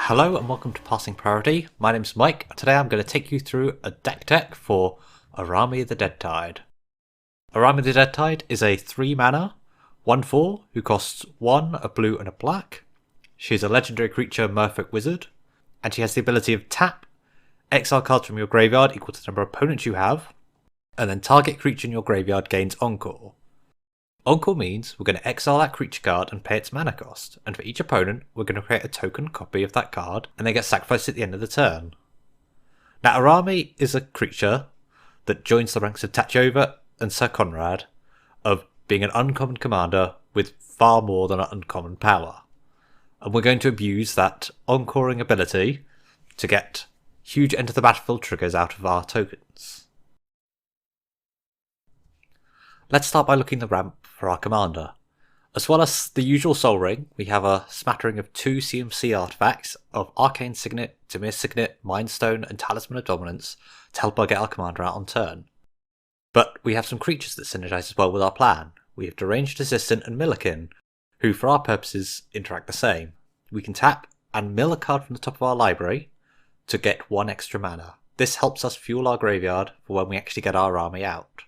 Hello and welcome to Passing Priority. My name's Mike. Today I'm going to take you through a deck for Araumi the Dead Tide. Araumi the Dead Tide is a 3 mana, 1/4 who costs 1, a blue and a black. She's a legendary creature Merfolk Wizard, and she has the ability of tap, exile cards from your graveyard equal to the number of opponents you have, and then target creature in your graveyard gains Encore. Encore means we're going to exile that creature card and pay its mana cost, and for each opponent we're going to create a token copy of that card and they get sacrificed at the end of the turn. Now Araumi is a creature that joins the ranks of Tachyova and Sir Conrad of being an uncommon commander with far more than an uncommon power. And we're going to abuse that encoring ability to get huge enter the battlefield triggers out of our tokens. Let's start by looking at the ramp for our commander. As well as the usual Soul Ring, we have a smattering of 2 CMC artifacts of Arcane Signet, Dimir Signet, Mind Stone and Talisman of Dominance to help us get our commander out on turn. But we have some creatures that synergize as well with our plan. We have Deranged Assistant and Millikin, who for our purposes interact the same. We can tap and mill a card from the top of our library to get 1 extra mana. This helps us fuel our graveyard for when we actually get our army out.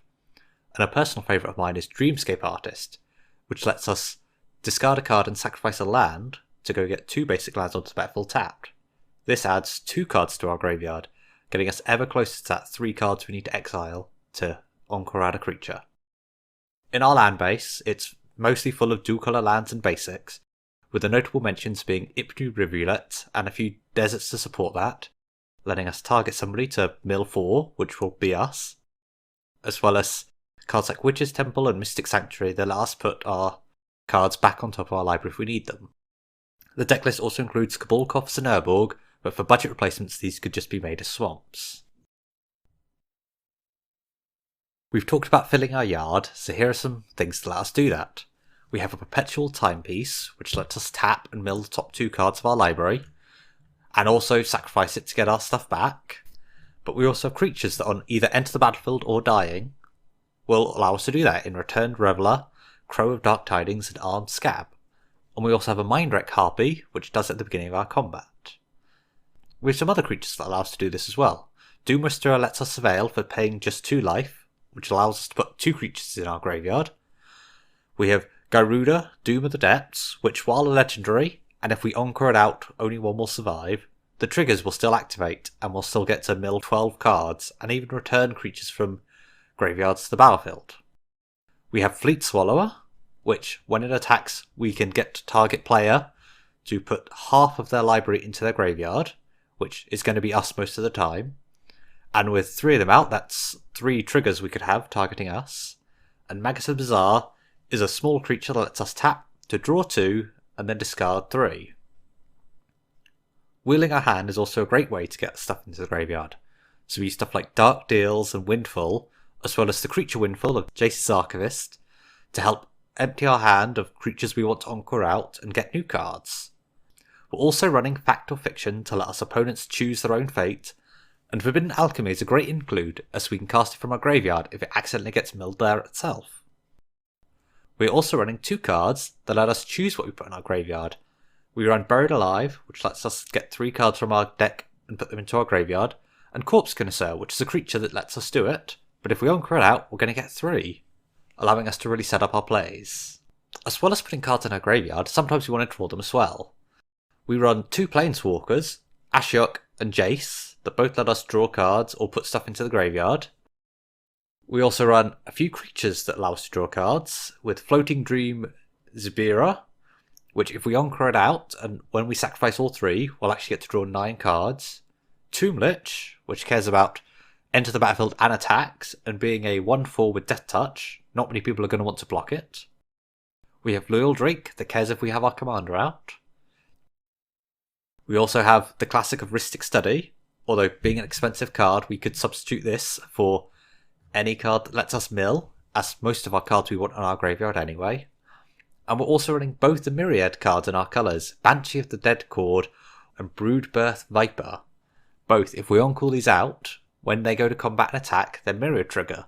And a personal favourite of mine is Dreamscape Artist, which lets us discard a card and sacrifice a land to go get 2 basic lands onto the battlefield tapped. This adds 2 cards to our graveyard, getting us ever closer to that 3 cards we need to exile to encore out a creature. In our land base, it's mostly full of dual colour lands and basics, with the notable mentions being Ipnu Rivulet and a few deserts to support that, letting us target somebody to mill 4, which will be us, as well as cards like Witch's Temple and Mystic Sanctuary that let us put our cards back on top of our library if we need them. The decklist also includes Kabolkovs and Urborg, but for budget replacements these could just be made as swamps. We've talked about filling our yard, so here are some things to let us do that. We have a Perpetual Timepiece, which lets us tap and mill the top 2 cards of our library, and also sacrifice it to get our stuff back. But we also have creatures that on either enter the battlefield or dying will allow us to do that in Returned Reveler, Crow of Dark Tidings and Armed Scab. And we also have a Mindwreck Harpy, which does it at the beginning of our combat. We have some other creatures that allow us to do this as well. Doom Whisperer lets us Surveil for paying just 2 life, which allows us to put 2 creatures in our graveyard. We have Garuda, Doom of the Depths, which while a legendary, and if we encore it out only 1 will survive, the triggers will still activate and we'll still get to mill 12 cards and even return creatures from graveyards to the battlefield. We have Fleet Swallower, which when it attacks we can get target player to put half of their library into their graveyard, which is going to be us most of the time. And with 3 of them out, that's 3 triggers we could have targeting us. And Magus of Bazaar is a small creature that lets us tap to draw 2 and then discard 3. Wheeling our hand is also a great way to get stuff into the graveyard. So we use stuff like Dark Deals and Windfall, as well as the creature Windfall of Jace's Archivist, to help empty our hand of creatures we want to encore out and get new cards. We're also running Fact or Fiction to let us opponents choose their own fate, and Forbidden Alchemy is a great include as we can cast it from our graveyard if it accidentally gets milled there itself. We're also running 2 cards that let us choose what we put in our graveyard. We run Buried Alive, which lets us get 3 cards from our deck and put them into our graveyard, and Corpse Connoisseur, which is a creature that lets us do it, but if we encore it out, we're going to get 3, allowing us to really set up our plays. As well as putting cards in our graveyard, sometimes we want to draw them as well. We run 2 Planeswalkers, Ashiok and Jace, that both let us draw cards or put stuff into the graveyard. We also run a few creatures that allow us to draw cards, with Floating Dream Zibira, which if we encore it out, and when we sacrifice all 3, we'll actually get to draw 9 cards. Tomb Lich, which cares about enter the battlefield and attacks, and being a 1/4 with Death Touch, not many people are going to want to block it. We have Loyal Drake, that cares if we have our commander out. We also have the classic of Rhystic Study, although being an expensive card, we could substitute this for any card that lets us mill, as most of our cards we want in our graveyard anyway. And we're also running both the Myriad cards in our colours, Banshee of the Dead Chord and Broodbirth Viper. Both, if we encore these out, when they go to combat and attack, they're Myriad trigger,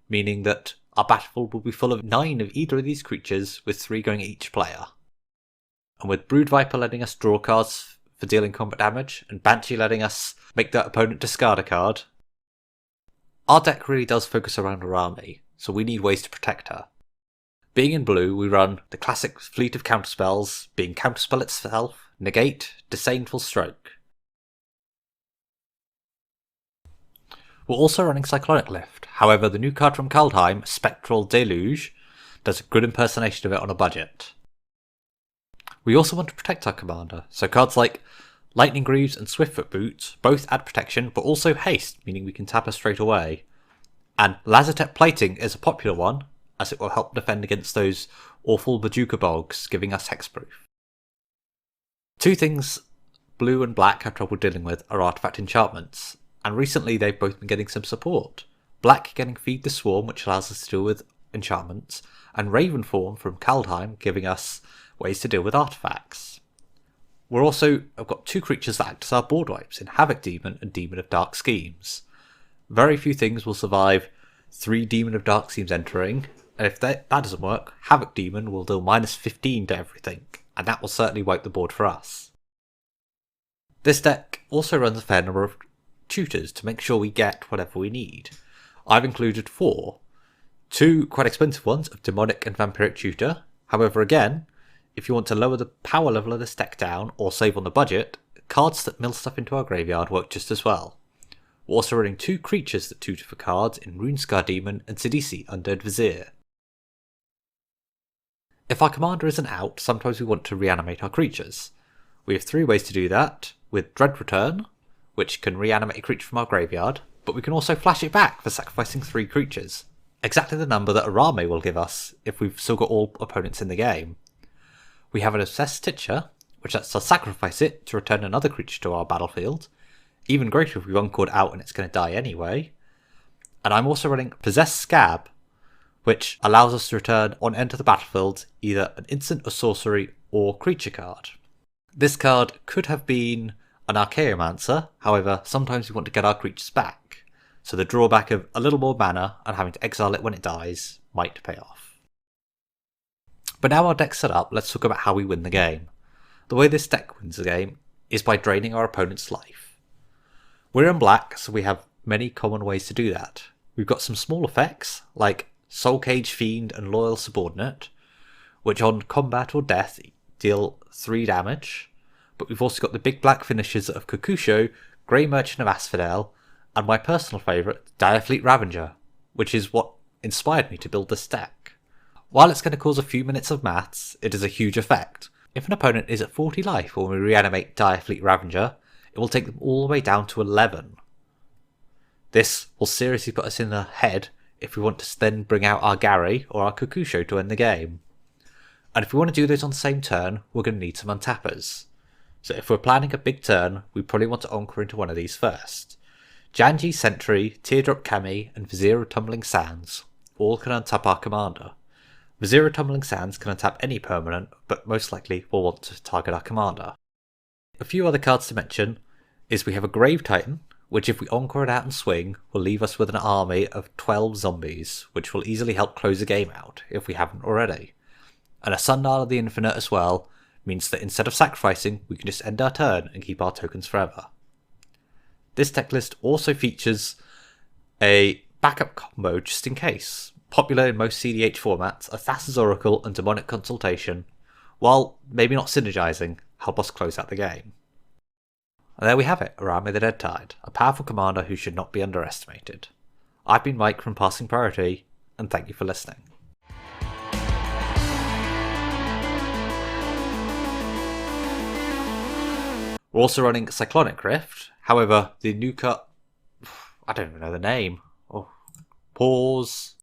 meaning that our battlefield will be full of 9 of either of these creatures, with 3 going at each player. And with Brood Viper letting us draw cards for dealing combat damage, and Banshee letting us make the opponent discard a card. Our deck really does focus around Araumi, so we need ways to protect her. Being in blue, we run the classic fleet of counterspells, being Counterspell itself, Negate, Disdainful Stroke. We're also running Cyclonic Lift, however the new card from Kaldheim, Spectral Deluge, does a good impersonation of it on a budget. We also want to protect our commander, so cards like Lightning Greaves and Swiftfoot Boots both add protection but also haste, meaning we can tap her straight away. And Lazotep Plating is a popular one, as it will help defend against those awful Bajuka Bogs, giving us hexproof. Two things blue and black have trouble dealing with are artifact enchantments, and recently they've both been getting some support. Black getting Feed the Swarm, which allows us to deal with enchantments, and Ravenform from Kaldheim giving us ways to deal with artifacts. We're also have got two creatures that act as our board wipes in Havoc Demon and Demon of Dark Schemes. Very few things will survive 3 Demon of Dark Schemes entering, and if that doesn't work, Havoc Demon will deal -15 to everything, and that will certainly wipe the board for us. This deck also runs a fair number of tutors to make sure we get whatever we need. I've included 4. 2 quite expensive ones of Demonic and Vampiric Tutor. However, again, if you want to lower the power level of this deck down or save on the budget, cards that mill stuff into our graveyard work just as well. We're also running 2 creatures that tutor for cards in Runescar Demon and Sidisi Undead Vizier. If our commander isn't out, sometimes we want to reanimate our creatures. We have 3 ways to do that, with Dread Return, which can reanimate a creature from our graveyard, but we can also flash it back for sacrificing 3 creatures. Exactly the number that Araumi will give us if we've still got all opponents in the game. We have an Obsessed Stitcher, which lets us sacrifice it to return another creature to our battlefield. Even greater if we've Encored out and it's going to die anyway. And I'm also running Possessed Scab, which allows us to return on enter the battlefield either an instant, a sorcery, or creature card. This card could have been an Archaeomancer, however, sometimes we want to get our creatures back, so the drawback of a little more mana and having to exile it when it dies might pay off. But now our deck's set up, let's talk about how we win the game. The way this deck wins the game is by draining our opponent's life. We're in black, so we have many common ways to do that. We've got some small effects, like Soul Cage Fiend and Loyal Subordinate, which on combat or death deal 3 damage, but we've also got the big black finishes of Kokusho, Grey Merchant of Asphodel, and my personal favourite, Direfleet Ravager, which is what inspired me to build this deck. While it's going to cause a few minutes of maths, it is a huge effect. If an opponent is at 40 life when we reanimate Direfleet Ravager, it will take them all the way down to 11. This will seriously put us in the head if we want to then bring out our Gary or our Kokusho to end the game. And if we want to do those on the same turn, we're going to need some untappers. So if we're planning a big turn, we probably want to Encore into one of these first. Janji Sentry, Teardrop Kami, and Vizier of Tumbling Sands all can untap our commander. Vizier of Tumbling Sands can untap any permanent, but most likely we'll want to target our commander. A few other cards to mention is we have a Grave Titan, which if we Encore it out and swing, will leave us with an army of 12 zombies, which will easily help close the game out, if we haven't already. And a Sundial of the Infinite as well, means that instead of sacrificing, we can just end our turn and keep our tokens forever. This deck list also features a backup combo just in case. Popular in most CDH formats are Thassa's Oracle and Demonic Consultation, while maybe not synergizing, help us close out the game. And there we have it, Araumi the Dead Tide, a powerful commander who should not be underestimated. I've been Mike from Passing Priority, and thank you for listening. We're also running Cyclonic Rift, however, the new cut, I don't even know the name. Oh, pause.